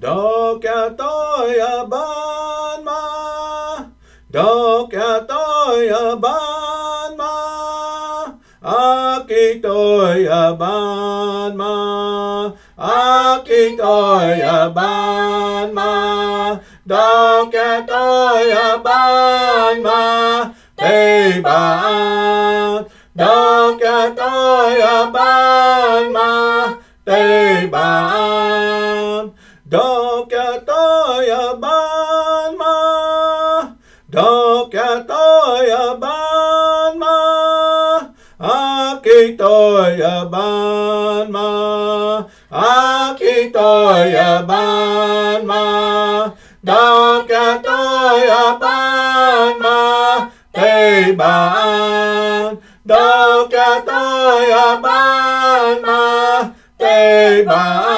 Đọc cho tôi ở ban ma, đọc cho tôi ở ban ma, aki tôi ở ban ma, aki tôi ở ban ma, đọc cho tôi ở ban ma, tây ban, đọc cho tôi ở ban ma, tây ban. Đọc cho tôi ở ban ma, đọc cho tôi ở ban ma, aki tôi ở ban ma, aki tôi ở ban ma, đọc cho tôi ở ban ma, tây ban, đọc cho tôi ở ban ma, tây ban.